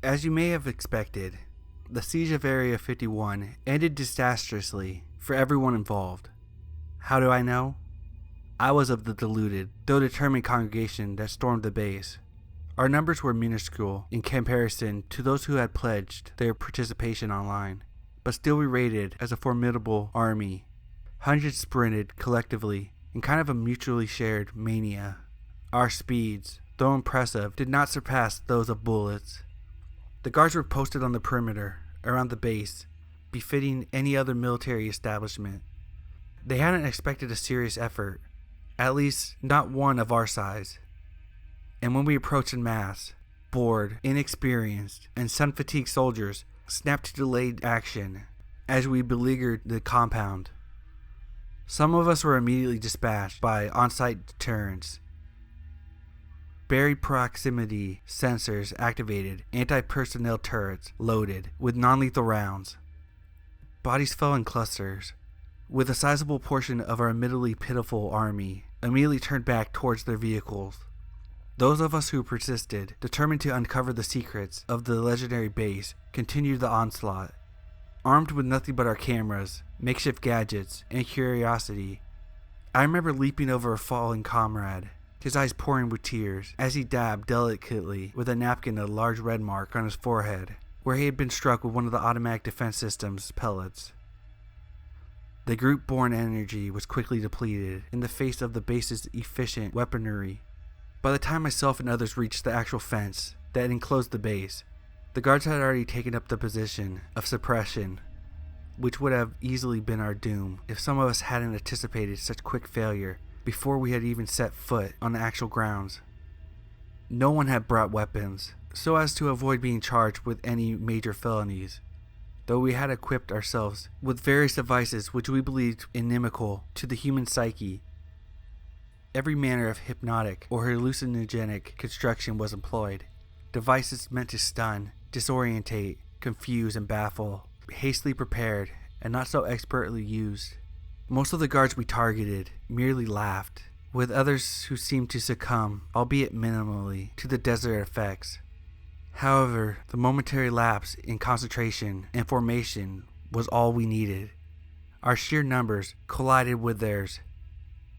As you may have expected, the siege of Area 51 ended disastrously for everyone involved. How do I know? I was of the deluded, though determined congregation that stormed the base. Our numbers were minuscule in comparison to those who had pledged their participation online, but still we rated as a formidable army. Hundreds sprinted collectively in kind of a mutually shared mania. Our speeds, though impressive, did not surpass those of bullets. The guards were posted on the perimeter around the base, befitting any other military establishment. They hadn't expected a serious effort, at least not one of our size. And when we approached en masse, bored, inexperienced, and sun-fatigued soldiers snapped to delayed action as we beleaguered the compound. Some of us were immediately dispatched by on-site deterrents. Buried proximity sensors activated, anti-personnel turrets loaded with non-lethal rounds. Bodies fell in clusters, with a sizable portion of our admittedly pitiful army immediately turned back towards their vehicles. Those of us who persisted, determined to uncover the secrets of the legendary base, continued the onslaught. Armed with nothing but our cameras, makeshift gadgets, and curiosity, I remember leaping over a fallen comrade, his eyes pouring with tears, as he dabbed delicately with a napkin a large red mark on his forehead, where he had been struck with one of the automatic defense system's pellets. The group-borne energy was quickly depleted in the face of the base's efficient weaponry. By the time myself and others reached the actual fence that enclosed the base, the guards had already taken up the position of suppression, which would have easily been our doom if some of us hadn't anticipated such quick failure before we had even set foot on the actual grounds. No one had brought weapons, so as to avoid being charged with any major felonies, though we had equipped ourselves with various devices which we believed inimical to the human psyche. Every manner of hypnotic or hallucinogenic construction was employed, devices meant to stun, disorientate, confuse, and baffle, hastily prepared and not so expertly used. Most of the guards we targeted merely laughed, with others who seemed to succumb, albeit minimally, to the desert effects. However, the momentary lapse in concentration and formation was all we needed. Our sheer numbers collided with theirs,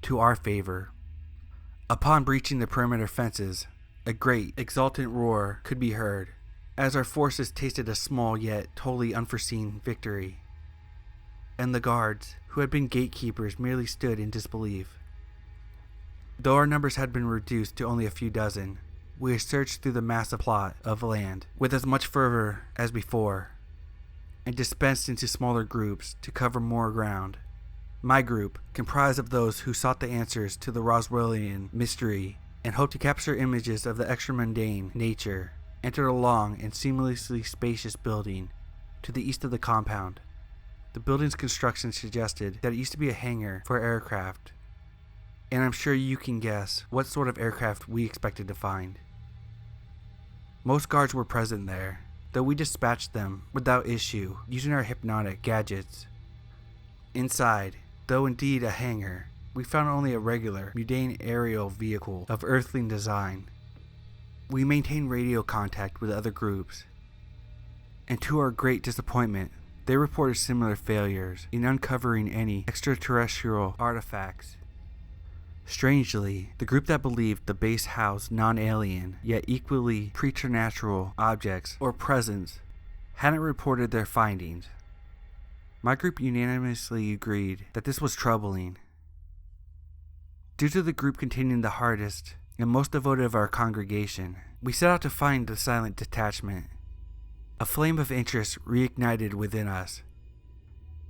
to our favor. Upon breaching the perimeter fences, a great, exultant roar could be heard, as our forces tasted a small yet totally unforeseen victory. And the guards, who had been gatekeepers, merely stood in disbelief. Though our numbers had been reduced to only a few dozen, we searched through the massive plot of land with as much fervor as before, and dispensed into smaller groups to cover more ground. My group, comprised of those who sought the answers to the Roswellian mystery and hoped to capture images of the extra-mundane nature, entered a long and seamlessly spacious building to the east of the compound. The building's construction suggested that it used to be a hangar for aircraft, and I'm sure you can guess what sort of aircraft we expected to find. Most guards were present there, though we dispatched them without issue using our hypnotic gadgets. Inside, though indeed a hangar, we found only a regular, mundane aerial vehicle of earthling design. We maintained radio contact with other groups, and to our great disappointment, they reported similar failures in uncovering any extraterrestrial artifacts. Strangely, the group that believed the base housed non-alien, yet equally preternatural objects or presence hadn't reported their findings. My group unanimously agreed that this was troubling. Due to the group containing the hardest and most devoted of our congregation, we set out to find the silent detachment. A flame of interest reignited within us.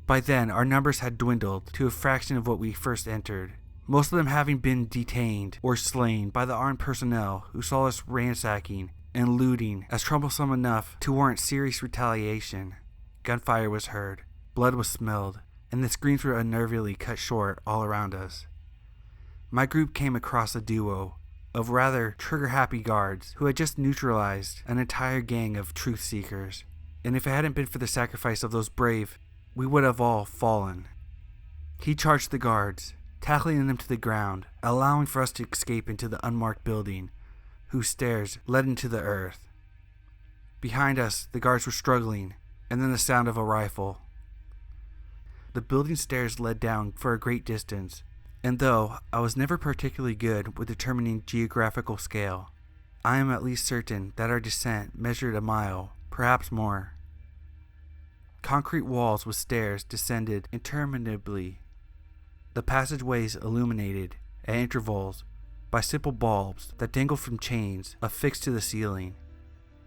By then, our numbers had dwindled to a fraction of what we first entered, most of them having been detained or slain by the armed personnel who saw us ransacking and looting as troublesome enough to warrant serious retaliation. Gunfire was heard, blood was smelled, and the screams were unnervingly cut short all around us. My group came across a duo of rather trigger-happy guards who had just neutralized an entire gang of truth-seekers, and if it hadn't been for the sacrifice of those brave, we would have all fallen. He charged the guards, tackling them to the ground, allowing for us to escape into the unmarked building, whose stairs led into the earth. Behind us, the guards were struggling, and then the sound of a rifle. The building stairs led down for a great distance, and though I was never particularly good with determining geographical scale, I am at least certain that our descent measured a mile, perhaps more. Concrete walls with stairs descended interminably. The passageways illuminated, at intervals, by simple bulbs that dangled from chains affixed to the ceiling.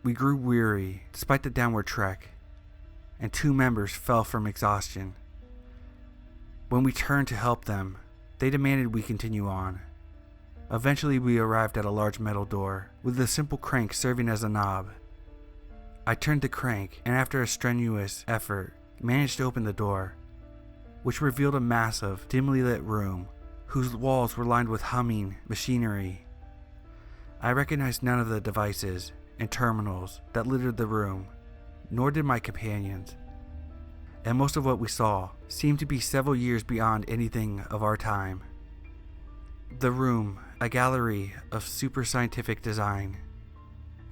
We grew weary despite the downward trek, and 2 members fell from exhaustion. When we turned to help them, they demanded we continue on. Eventually we arrived at a large metal door, with a simple crank serving as a knob. I turned the crank, and after a strenuous effort, managed to open the door, which revealed a massive, dimly lit room, whose walls were lined with humming machinery. I recognized none of the devices and terminals that littered the room, nor did my companions, and most of what we saw seemed to be several years beyond anything of our time. The room, a gallery of super scientific design.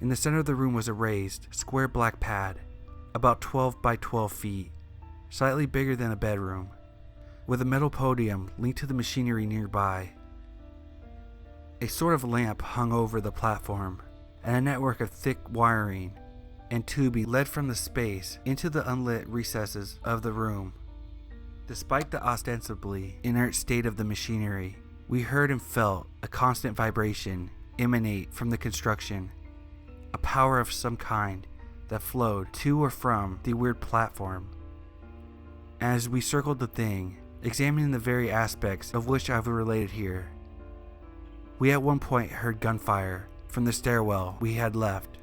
In the center of the room was a raised, square black pad, about 12 by 12 feet, slightly bigger than a bedroom, with a metal podium linked to the machinery nearby. A sort of lamp hung over the platform, and a network of thick wiring and tubing led from the space into the unlit recesses of the room. Despite the ostensibly inert state of the machinery, we heard and felt a constant vibration emanate from the construction, a power of some kind that flowed to or from the weird platform. As we circled the thing, examining the very aspects of which I've related here, we at one point heard gunfire from the stairwell we had left,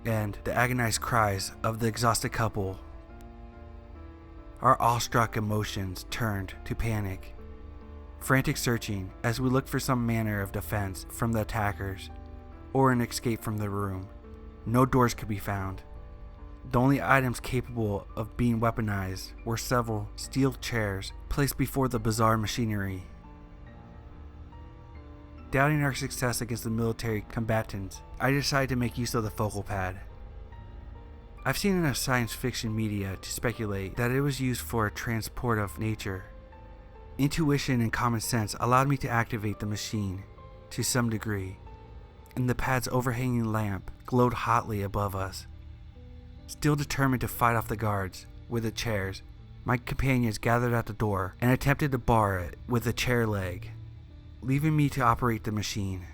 and the agonized cries of the exhausted couple. Our awestruck emotions turned to panic, frantic searching as we looked for some manner of defense from the attackers, or an escape from the room. No doors could be found. The only items capable of being weaponized were several steel chairs placed before the bizarre machinery. Doubting our success against the military combatants, I decided to make use of the focal pad. I've seen enough science fiction media to speculate that it was used for a transport of nature. Intuition and common sense allowed me to activate the machine to some degree, and the pad's overhanging lamp glowed hotly above us. Still determined to fight off the guards with the chairs, my companions gathered at the door and attempted to bar it with a chair leg, leaving me to operate the machine.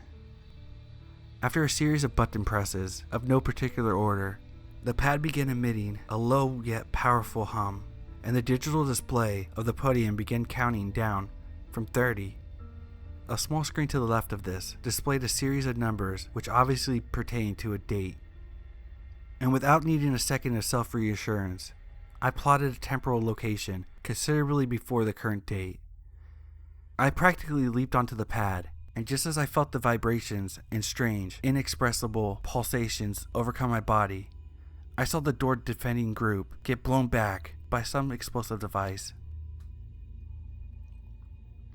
After a series of button presses of no particular order, the pad began emitting a low yet powerful hum, and the digital display of the podium began counting down from 30. A small screen to the left of this displayed a series of numbers which obviously pertained to a date. And without needing a second of self-reassurance, I plotted a temporal location considerably before the current date. I practically leaped onto the pad, and just as I felt the vibrations and strange, inexpressible pulsations overcome my body, I saw the door defending group get blown back by some explosive device.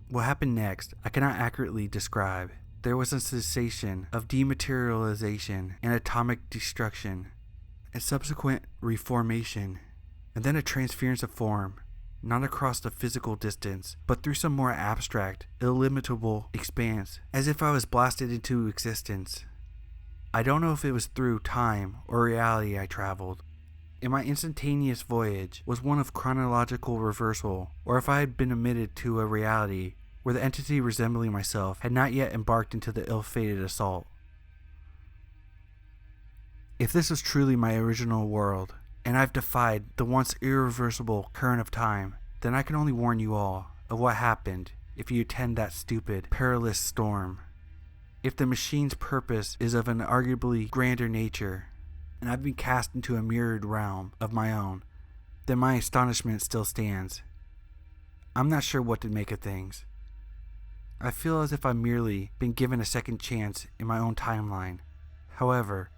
What happened next, I cannot accurately describe. There was a sensation of dematerialization and atomic destruction, a subsequent reformation, and then a transference of form, not across the physical distance, but through some more abstract, illimitable expanse, as if I was blasted into existence. I don't know if it was through time or reality I traveled, and my instantaneous voyage was one of chronological reversal, or if I had been admitted to a reality where the entity resembling myself had not yet embarked into the ill-fated assault. If this was truly my original world, and I've defied the once irreversible current of time, then I can only warn you all of what happened if you attend that stupid, perilous storm. If the machine's purpose is of an arguably grander nature, and I've been cast into a mirrored realm of my own, then my astonishment still stands. I'm not sure what to make of things. I feel as if I've merely been given a second chance in my own timeline. However,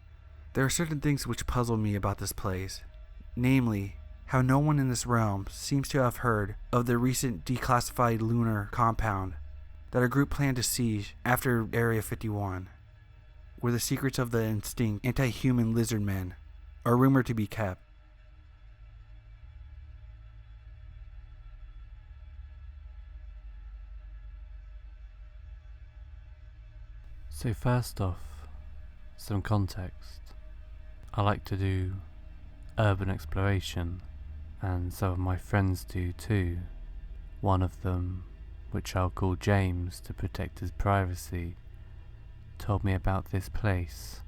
there are certain things which puzzle me about this place, namely, how no one in this realm seems to have heard of the recent declassified lunar compound that our group planned to siege after Area 51, where the secrets of the extinct anti-human lizard men or rumored to be kept. So first off, some context. I like to do urban exploration, and some of my friends do too. One of them, which I'll call James to protect his privacy, told me about this place.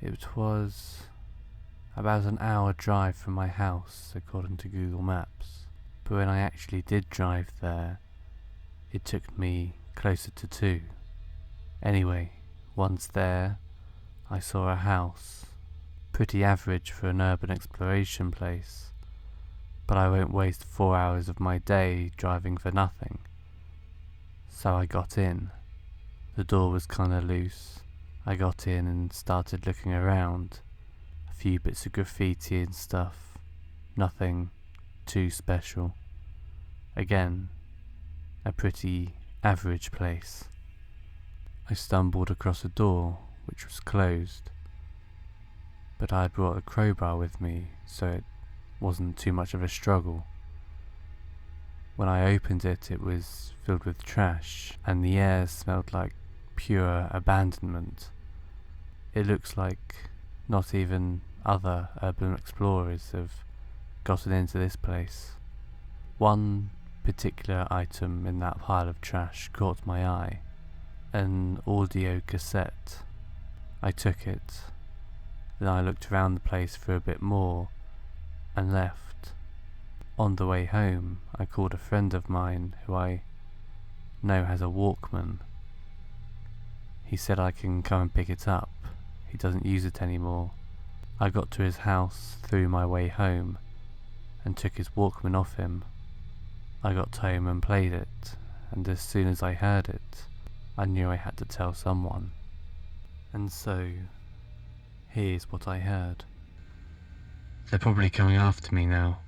It was about an hour drive from my house according to Google Maps, but when I actually did drive there, it took me closer to 2. Anyway, once there, I saw a house, pretty average for an urban exploration place, but I won't waste 4 hours of my day driving for nothing. So I got in. The door was kinda loose. I got in and started looking around. A few bits of graffiti and stuff. Nothing too special. Again, a pretty average place. I stumbled across a door which was closed, but I had brought a crowbar with me, so it wasn't too much of a struggle. When I opened it, it was filled with trash, and the air smelled like pure abandonment. It looks like not even other urban explorers have gotten into this place. One particular item in that pile of trash caught my eye. An audio cassette. I took it. Then I looked around the place for a bit more and left. On the way home, I called a friend of mine who I know has a Walkman. He said I can come and pick it up. He doesn't use it anymore. I got to his house through my way home and took his Walkman off him. I got home and played it, and as soon as I heard it, I knew I had to tell someone. And so, here's what I heard. They're probably coming after me now.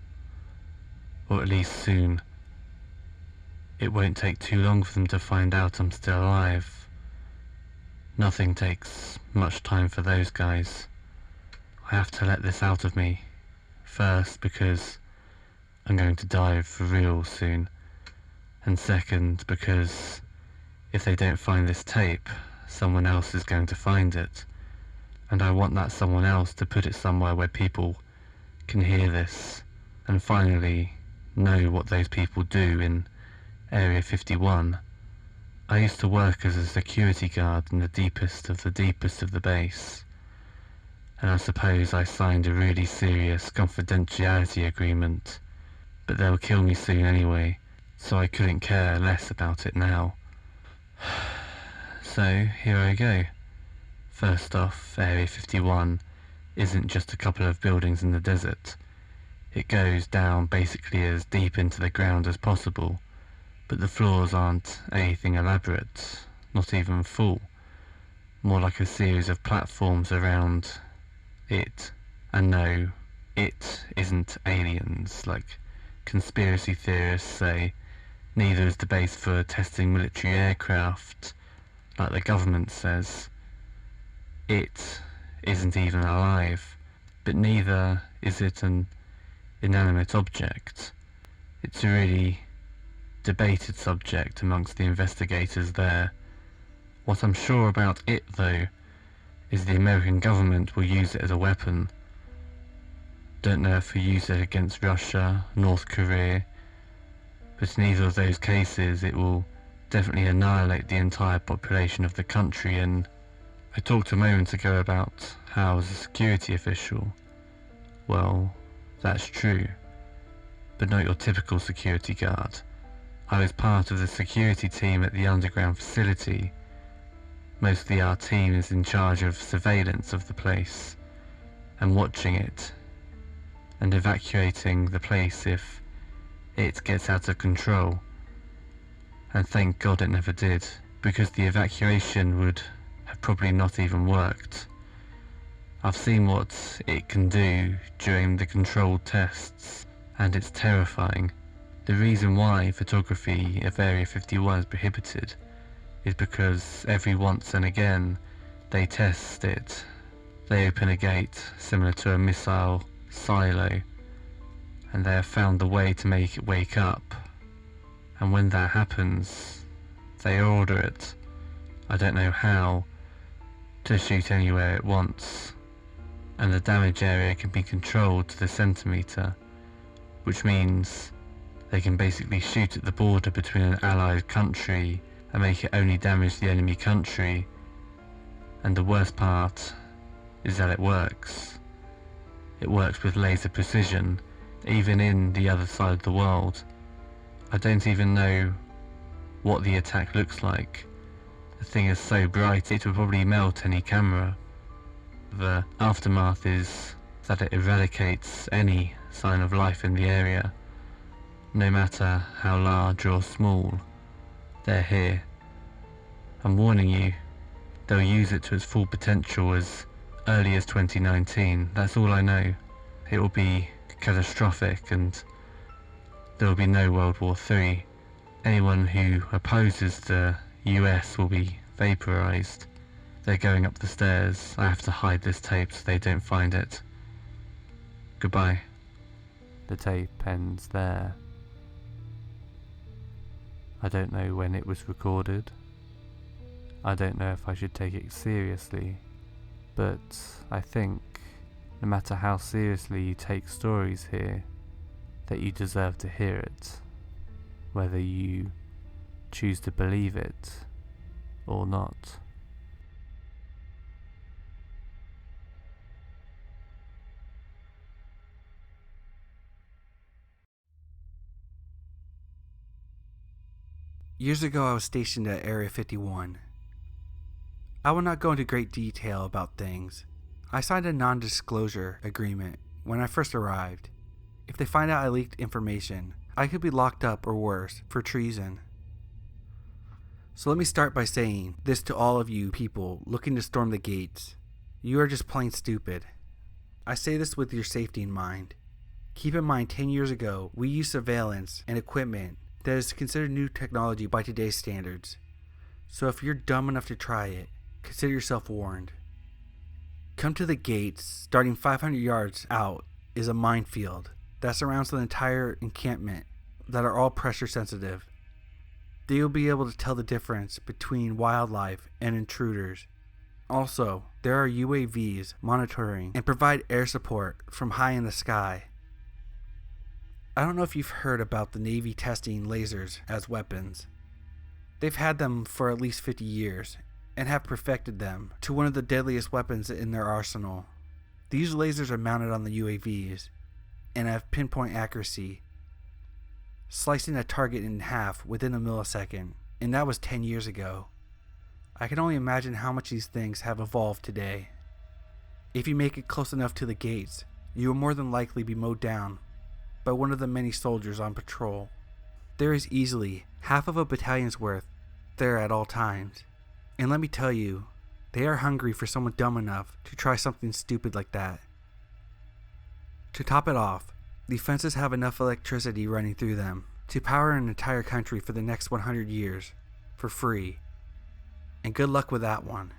Or at least soon. It won't take too long for them to find out I'm still alive. Nothing takes much time for those guys. I have to let this out of me. First, because I'm going to die for real soon. And second, because if they don't find this tape, someone else is going to find it. And I want that someone else to put it somewhere where people can hear this. And finally, know what those people do in Area 51. I used to work as a security guard in the deepest of the base. And I suppose I signed a really serious confidentiality agreement. But they'll kill me soon anyway, so I couldn't care less about it now. So, here I go. First off, Area 51 isn't just a couple of buildings in the desert. It goes down basically as deep into the ground as possible, but the floors aren't anything elaborate, not even full. More like a series of platforms around it. And no, it isn't aliens, like conspiracy theorists say. Neither is the base for testing military aircraft, like the government says. It isn't even alive, but neither is it an inanimate object. It's a really debated subject amongst the investigators there. What I'm sure about it, though, is the American government will use it as a weapon. Don't know if we use it against Russia, North Korea, but in either of those cases it will definitely annihilate the entire population of the country. And I talked a moment ago about how I was a security official. Well, that's true, but not your typical security guard. I was part of the security team at the underground facility. Mostly our team is in charge of surveillance of the place and watching it and evacuating the place if it gets out of control. And thank God it never did, because the evacuation would have probably not even worked. I've seen what it can do during the controlled tests, and it's terrifying. The reason why photography of Area 51 is prohibited is because every once and again they test it They open a gate similar to a missile silo, and they have found the way to make it wake up. And when that happens, they order it, I don't know how, to shoot anywhere it wants. And the damage area can be controlled to the centimetre, which means they can basically shoot at the border between an allied country and make it only damage the enemy country. And the worst part is that it works. It works with laser precision, even in the other side of the world. I don't even know what the attack looks like. The thing is so bright it would probably melt any camera. The aftermath is that it eradicates any sign of life in the area. No matter how large or small, they're here. I'm warning you, they'll use it to its full potential as early as 2019. That's all I know. It will be catastrophic and there will be no World War III. Anyone who opposes the US will be vaporized. They're going up the stairs. I have to hide this tape so they don't find it. Goodbye. The tape ends there. I don't know when it was recorded. I don't know if I should take it seriously, but I think, no matter how seriously you take stories here, that you deserve to hear it, whether you choose to believe it or not. Years ago, I was stationed at Area 51. I will not go into great detail about things. I signed a non-disclosure agreement when I first arrived. If they find out I leaked information, I could be locked up or worse for treason. So let me start by saying this to all of you people looking to storm the gates. You are just plain stupid. I say this with your safety in mind. Keep in mind 10 years ago, we used surveillance and equipment that is considered new technology by today's standards. So if you're dumb enough to try it, consider yourself warned. Come to the gates, starting 500 yards out is a minefield that surrounds the entire encampment that are all pressure sensitive. They will be able to tell the difference between wildlife and intruders. Also, there are UAVs monitoring and provide air support from high in the sky. I don't know if you've heard about the Navy testing lasers as weapons. They've had them for at least 50 years and have perfected them to one of the deadliest weapons in their arsenal. These lasers are mounted on the UAVs and have pinpoint accuracy, slicing a target in half within a millisecond, and that was 10 years ago. I can only imagine how much these things have evolved today. If you make it close enough to the gates, you will more than likely be mowed down by one of the many soldiers on patrol. There is easily half of a battalion's worth there at all times. And let me tell you, they are hungry for someone dumb enough to try something stupid like that. To top it off, the fences have enough electricity running through them to power an entire country for the next 100 years for free. And good luck with that one.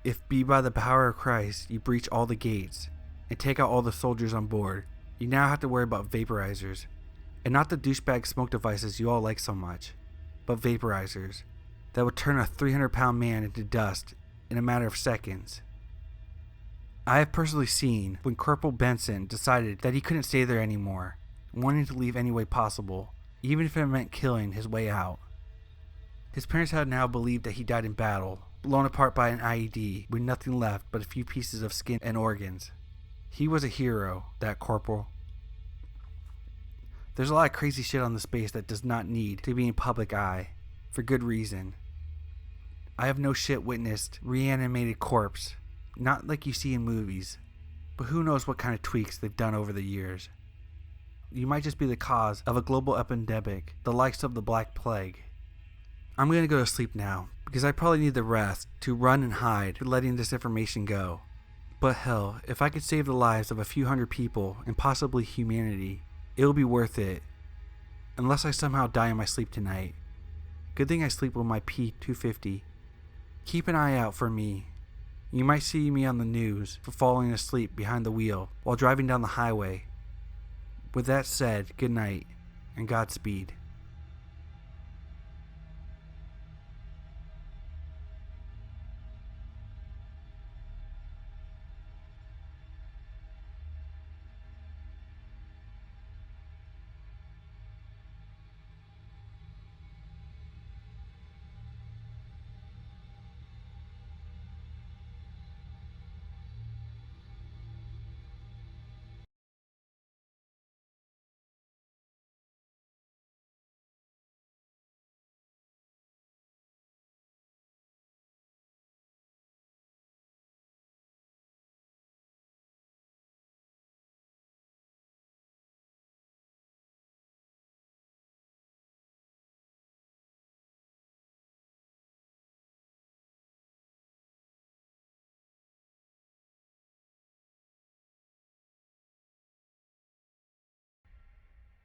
If be by the power of Christ you breach all the gates and take out all the soldiers on board, you now have to worry about vaporizers, and not the douchebag smoke devices you all like so much, but vaporizers that would turn a 300-pound man into dust in a matter of seconds. I have personally seen when Corporal Benson decided that he couldn't stay there anymore, wanting to leave any way possible, even if it meant killing his way out. His parents had now believed that he died in battle, blown apart by an IED with nothing left but a few pieces of skin and organs. He was a hero, that corporal. There's a lot of crazy shit on the space that does not need to be in public eye, for good reason. I have no shit witnessed reanimated corpse, not like you see in movies, but who knows what kind of tweaks they've done over the years. You might just be the cause of a global epidemic, the likes of the Black Plague. I'm gonna go to sleep now, because I probably need the rest to run and hide to letting this information go. But hell, if I could save the lives of a few hundred people and possibly humanity, it'll be worth it. Unless I somehow die in my sleep tonight. Good thing I sleep with my P250. Keep an eye out for me. You might see me on the news for falling asleep behind the wheel while driving down the highway. With that said, good night and Godspeed.